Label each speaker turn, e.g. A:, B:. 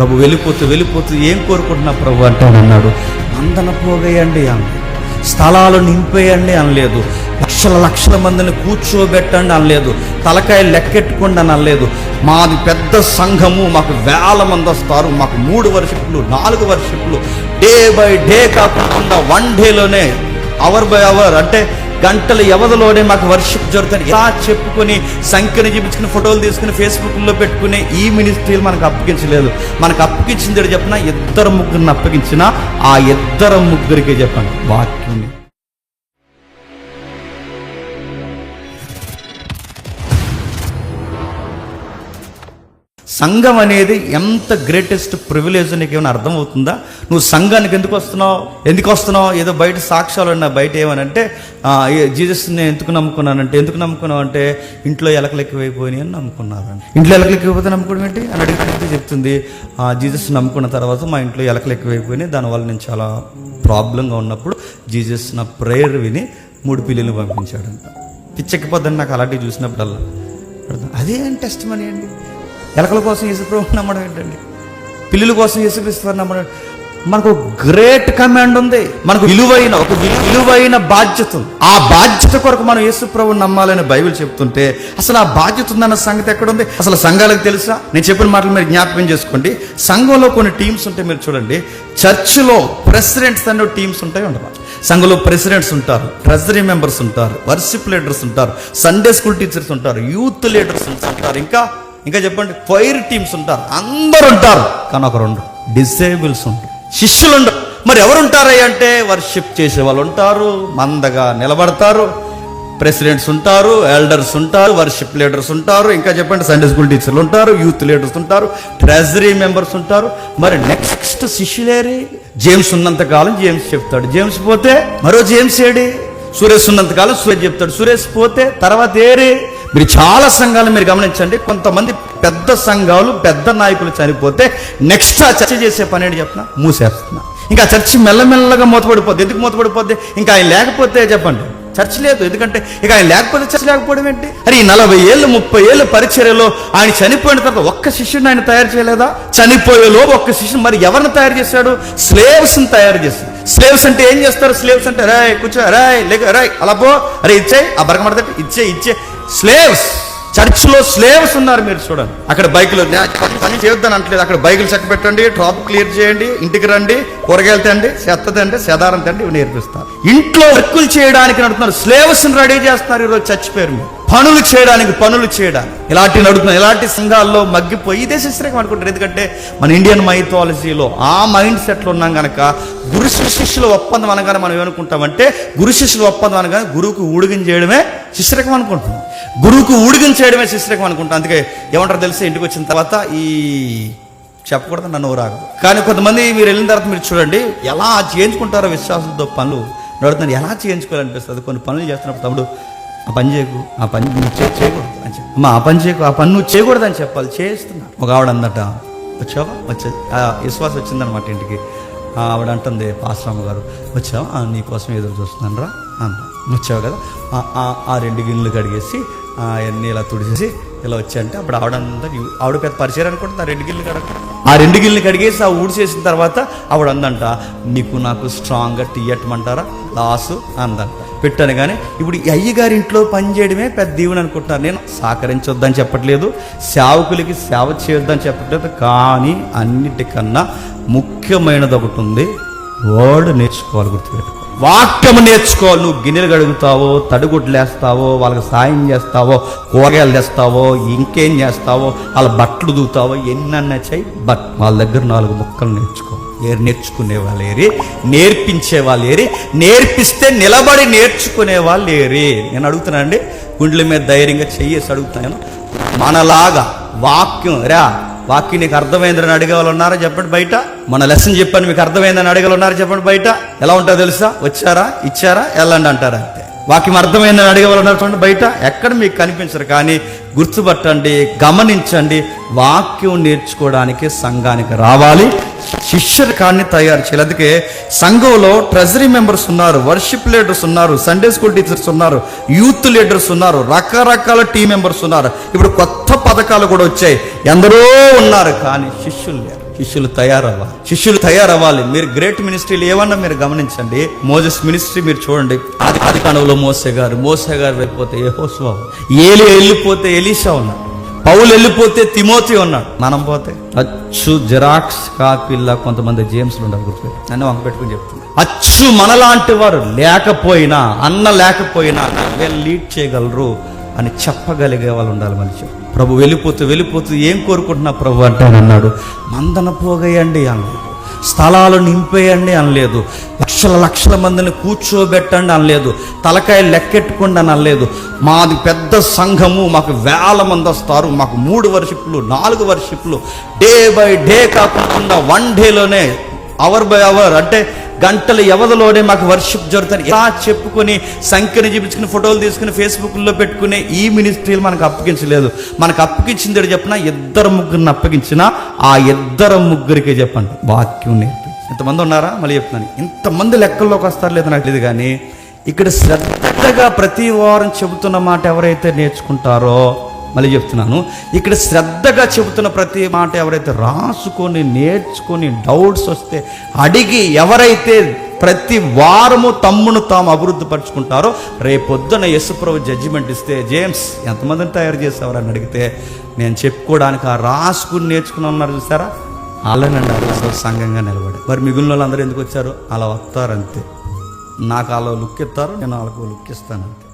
A: ప్రభు వెళ్ళిపోతూ ఏం కోరుకుంటున్నా ప్రభు అంటే అన్నాడు, మందన పోగేయండి అనలేదు, స్థలాలు నింపేయండి అనలేదు, లక్షల మందిని కూర్చోబెట్టండి అనలేదు, తలకాయ లెక్కెట్టుకోండి అని అనలేదు. మాది పెద్ద సంఘము, మాకు 1000 మంది వస్తారు, మాకు 3 వర్షిప్లు 4 వర్షిప్లు డే బై డే కాకుండా 1 డేలోనే అవర్ బై అవర్ అంటే గంటల వ్యవధిలోనే మాకు వర్షిప్ జరుగుతుంది ఇలా చెప్పుకొని సంఖ్యను చూపించుకుని ఫోటోలు తీసుకుని ఫేస్బుక్లో పెట్టుకునే ఈ మినిస్ట్రీలు మనకు అప్పగించలేదు. మనకు అప్పగించింది చెప్పిన 2 ముగ్గురిని అప్పగించిన ఆ 2 ముగ్గురికి చెప్పండి వాక్యం. సంఘం అనేది ఎంత గ్రేటెస్ట్ ప్రివిలేజ్ నీకు ఏమైనా అర్థమవుతుందా? నువ్వు సంఘానికి ఎందుకు వస్తున్నావు? ఏదో బయట సాక్ష్యాలు ఉన్నా, బయట ఏమనంటే జీసస్ని ఎందుకు నమ్ముకున్నావు అంటే ఇంట్లో ఎలకలు ఎక్కువైపోయినాయి అని నమ్ముకున్నారండి. ఇంట్లో ఎలకలు ఎక్కువైపోతే నమ్ముకోవడం ఏంటి అని అడిగితే చెప్తుంది, జీసస్ నమ్ముకున్న తర్వాత మా ఇంట్లో ఎలకలు ఎక్కువైపోయినాయి, దానివల్ల నేను చాలా ప్రాబ్లంగా ఉన్నప్పుడు జీసస్ నా ప్రేయర్ విని 3 పిల్లలు పంపించాడంట. పిచ్చెక్కిపోద్దని నాకు అలాంటివి చూసినప్పుడల్లా అదే టెస్ట్ మనీ అండి. ఎలకల కోసం యేసుప్రభువుని నమ్మడం ఏంటండి? పిల్లుల కోసం యేసుక్రీస్తుని నమ్మడం. మనకు గ్రేట్ కమాండ్ ఉంది, మనకు విలువైన బాధ్యత ఉంది. ఆ బాధ్యత కొరకు మనం యేసుప్రభువుని నమ్మాలని బైబిల్ చెప్తుంటే అసలు ఆ బాధ్యత ఉందన్న సంగతి ఎక్కడుంది? అసలు సంఘాలకు తెలుసా? నేను చెప్పిన మాటలు మీరు జ్ఞాపకం చేసుకోండి. సంఘంలో కొన్ని టీమ్స్ ఉంటాయి, మీరు చూడండి. చర్చిలో ప్రెసిడెంట్స్ అనే టీమ్స్ ఉంటాయి ఉండవు. సంఘంలో ప్రెసిడెంట్స్ ఉంటారు, ట్రెజరీ మెంబర్స్ ఉంటారు, వర్షిప్ లీడర్స్ ఉంటారు, సండే స్కూల్ టీచర్స్ ఉంటారు, యూత్ లీడర్స్ ఉంటారు, ఇంకా చెప్పండి ఫైర్ టీమ్స్ ఉంటారు, అందరు ఉంటారు. కానీ ఒకరు ఉండరు, డిసేబుల్స్ ఉంటారు, శిష్యులు ఉండరు. మరి ఎవరు ఉంటారయ్య అంటే వర్షిప్ చేసే వాళ్ళు ఉంటారు, మందగా నిలబడతారు, ప్రెసిడెంట్స్ ఉంటారు, ఎల్డర్స్ ఉంటారు, వర్షిప్ లీడర్స్ ఉంటారు, ఇంకా చెప్పండి సండే స్కూల్ టీచర్లు ఉంటారు, యూత్ లీడర్స్ ఉంటారు, ట్రెజరీ మెంబర్స్ ఉంటారు. మరి నెక్స్ట్ శిష్యులేరి? జేమ్స్ ఉన్నంతకాలం జేమ్స్ చెప్తాడు, జేమ్స్ పోతే మరో జేమ్స్ ఏడి? సురేష్ ఉన్నంతకాలం సురేష్ చెప్తాడు, సురేష్ పోతే తర్వాత ఏరి? మీరు చాలా సంఘాలు మీరు గమనించండి, కొంతమంది పెద్ద సంఘాలు పెద్ద నాయకులు చనిపోతే నెక్స్ట్ ఆ చర్చ చేసే పని ఏంటి చెప్పిన మూసేస్తున్నా. ఇంకా చర్చి మెల్లమెల్లగా మూతపడిపోద్ది. ఎందుకు మూతపడిపోద్ది? ఇంకా ఆయన లేకపోతే చెప్పండి చర్చ్ లేదు. ఎందుకంటే ఇక ఆయన లేకపోతే చర్చ్ లేకపోవడం ఏంటి? అరే ఈ 40 ఏళ్ళు 30 ఏళ్ళు పరిచర్యలో ఆయన చనిపోయిన తర్వాత ఒక్క శిష్యుని ఆయన తయారు చేయలేదా? చనిపోయేలో ఒక్క శిష్యుని మరి ఎవరిని తయారు చేశాడు? స్లేవ్స్ని తయారు చేశాడు. స్లేవ్స్ అంటే ఏం చేస్తారు? స్లేవ్స్ అంటే రాయ్ కూర్చో, రాయ్ లేక రాయ్ అలా పో, అరే ఇచ్చేయి ఆ బరకమడత ఇచ్చే స్లేవ్స్. చర్చ్లో స్లేవ్స్ ఉన్నారు, మీరు చూడండి. అక్కడ బైకులు పని చేయొద్దని అంటలేదు, అక్కడ బైకులు చక్క పెట్టండి, ట్రాఫిక్ క్లియర్ చేయండి, ఇంటికి రండి, కూరగాయలు తండి, చెత్త తండి, సెదారం తండి, ఇవి నేర్పిస్తారు. ఇంట్లో వర్కులు చేయడానికి నడుతున్నారు, స్లేవ్స్ని రెడీ చేస్తున్నారు ఈరోజు చర్చ్ పేరు మీద. పనులు చేయడానికి ఇలాంటి నడుతున్నారు. ఇలాంటి సంఘాల్లో మగ్గిపోయి ఇదే శిష్యరేఖం అనుకుంటారు. ఎందుకంటే మన ఇండియన్ మైథాలజీలో ఆ మైండ్ సెట్లో ఉన్నాం కనుక గురు శిష్యుల ఒప్పందం అనగానే మనం ఏమనుకుంటామంటే గురు శిష్యుల ఒప్పందం అనగానే గురువుకు ఊడిగం చేయడమే శిష్యరేఖం అనుకుంటున్నాం. గురువుకు ఊడిగం చేయడమే శిష్యరేఖం అనుకుంటాం. అందుకే ఏమంటారు తెలిసి ఇంటికి వచ్చిన తర్వాత ఈ చెప్పకూడదు నన్ను రాగదు. కానీ కొంతమంది మీరు వెళ్ళిన తర్వాత మీరు చూడండి ఎలా చేయించుకుంటారో విశ్వాసంతో పనులు నడుతున్నారు. ఎలా చేయించుకోవాలనిపిస్తుంది. కొన్ని పనులు చేస్తున్నప్పుడు తమ్ముడు ఆ పని చేయకు, ఆ పని నువ్వు చేయకూడదు అని చెప్పి, అమ్మ ఆ పని చేయకు, ఆ పని నువ్వు చేయకూడదు అని చెప్పాలి. చేస్తున్నా. ఒక ఆవిడ అందట వచ్చావా విశ్వాసం వచ్చిందనమాట ఇంటికి. ఆవిడ అంటుంది పాస్టరమ్మ గారు వచ్చావా, నీకోసం ఎదురు చూస్తున్నాను రా అంత. వచ్చావు కదా ఆ 2 గిన్నెలు కడిగేసి అవన్నీ ఇలా తుడిచేసి ఇలా వచ్చాయంటే అప్పుడు ఆవిడ పెద్ద పరిచయం అనుకుంటుంది. ఆ 2 గిన్నెలు కడిగేసి ఆ ఊడిచేసిన తర్వాత ఆవిడ అందంట నీకు నాకు స్ట్రాంగ్గా టీ ఎట్టమంటారా లాసు అందంట. పెట్టాను. కానీ ఇప్పుడు ఈ అయ్యగారి ఇంట్లో పని చేయడమే పెద్ద దీవుని అనుకుంటున్నారు. నేను సహకరించొద్దని చెప్పట్లేదు, సేవకులకి సేవ చేయొద్దని చెప్పట్లేదు. కానీ అన్నిటికన్నా ముఖ్యమైనది ఒకటి ఉంది, వర్డ్ నేర్చుకోవాలి. గుర్తుపెట్టుకో, వాక్యం నేర్చుకోవాలి. నువ్వు గిన్నెలు కడుగుతావో, తడిగుడ్లు వేస్తావో, వాళ్ళకి సాయం చేస్తావో, కూరగాయలు తెస్తావో, ఇంకేం చేస్తావో, వాళ్ళ బట్టలు దూతావో, ఎన్నన్నా చెయ్యి. బట్ వాళ్ళ దగ్గర 4 ముక్కలు నేర్చుకో. నేర్చుకునే వాళ్ళు ఏరి, నేర్పించే వాళ్ళు ఏరి, నేర్పిస్తే నిలబడి నేర్చుకునే వాళ్ళు ఏరి. నేను అడుగుతున్నానండి, గుండెల మీద ధైర్యంగా చెయ్యేసి అడుగుతాను. మనలాగా వాక్యం నీకు అర్థమైందని అడిగేవాళ్ళు ఉన్నారా చెప్పండి బయట? మన లెసన్ చెప్పాను మీకు అర్థమైందని అడిగేవాళ్ళు ఉన్నారా చెప్పండి బయట? ఎలా ఉంటుందో తెలుసా? వచ్చారా ఇచ్చారా వెళ్ళండి అంటారా అంతే. వాక్యం అర్థమైందని అడిగేవాళ్ళు ఉన్నారు చూడండి బయట, ఎక్కడ మీకు కనిపించరు. కానీ గుర్తుపట్టండి, గమనించండి, వాక్యం నేర్చుకోవడానికి సంఘానికి రావాలి, శిష్యరికాన్ని తయారు చేయాలి. అందుకే సంఘంలో ట్రెజరీ మెంబర్స్ ఉన్నారు, వర్షిప్ లీడర్స్ ఉన్నారు, సండే స్కూల్ టీచర్స్ ఉన్నారు, యూత్ లీడర్స్ ఉన్నారు, రకరకాల టీం మెంబర్స్ ఉన్నారు. ఇప్పుడు కొత్త పథకాలు కూడా వచ్చాయి, ఎందరో ఉన్నారు, కానీ శిష్యులు లేరు. శిష్యులు తయారవ్వాలి. మీరు గ్రేట్ మినిస్ట్రీలు ఏమన్నా మీరు గమనించండి. మోజెస్ మినిస్ట్రీ మీరు చూడండి. ఆది కాలంలో మోసే గారు వెళ్ళిపోతే యెహోషువ, ఏలి వెళ్ళిపోతే ఎలీషా ఉన్నాడు, పౌలు వెళ్ళిపోతే తిమోతి ఉన్నాడు. మనం పోతే అచ్చు జిరాక్స్ కాపీల్లా కొంతమంది జేమ్స్లు ఉండరు. గుర్తుపెట్టి నన్ను వంక పెట్టుకుని చెప్తున్నా, అచ్చు మనలాంటి వారు లేకపోయినా లేకపోయినా లీడ్ చేయగలరు అని చెప్పగలిగే వాళ్ళు ఉండాలి మనిషి. ప్రభు వెళ్ళిపోతూ ఏం కోరుకుంటున్నా ప్రభు అంటే అన్నాడు, మందన పోగేయండి అనలేదు, స్థలాలు నింపేయండి అనలేదు, లక్షల మందిని కూర్చోబెట్టండి అనలేదు, తలకాయలు లెక్కెట్టుకోండి అని అనలేదు. మాది పెద్ద సంఘము, మాకు 1000 మంది వస్తారు, మాకు 3 వర్షిప్లు 4 వర్షిప్లు డే బై డే కాకుండా 1 డేలోనే అవర్ బై అవర్ అంటే గంటల వ్యవధిలోనే మాకు వర్షిప్ జరుగుతుంది ఇలా చెప్పుకొని సంఖ్యను చూపించుకుని ఫోటోలు తీసుకుని ఫేస్బుక్లో పెట్టుకునే ఈ మినిస్ట్రీలు మనకు అప్పగించలేదు. మనకు అప్పగించింది చెప్పినా 2-3 అప్పగించినా ఆ 2-3 చెప్పండి వాక్యం నేర్పి. ఇంతమంది ఉన్నారా? మళ్ళీ చెప్తున్నాను, ఇంతమంది లెక్కల్లోకి వస్తారు లేదు నాకు లేదు, కానీ ఇక్కడ శ్రద్ధగా ప్రతి వారం చెబుతున్న మాట ఎవరైతే నేర్చుకుంటారో, మళ్ళీ చెప్తున్నాను, ఇక్కడ శ్రద్ధగా చెబుతున్న ప్రతి మాట ఎవరైతే రాసుకొని నేర్చుకొని డౌట్స్ వస్తే అడిగి ఎవరైతే ప్రతి వారము తమ్మును తాము అభివృద్ధి పరుచుకుంటారో, రేపొద్దున యేసుప్రభు జడ్జిమెంట్ ఇస్తే, జేమ్స్ ఎంతమందిని తయారు చేసేవారు అని అడిగితే, నేను చెప్పుకోవడానికి ఆ రాసుకుని నేర్చుకుని ఉన్నారు చూసారా, అలానండి అసలు సంఘంగా నిలబడి. మరి మిగిలిన వాళ్ళందరూ ఎందుకు వచ్చారు? అలా వస్తారంతే. నాకు అలా లుక్ ఇస్తారు, నేను వాళ్ళకు లుక్ ఇస్తాను అంతే.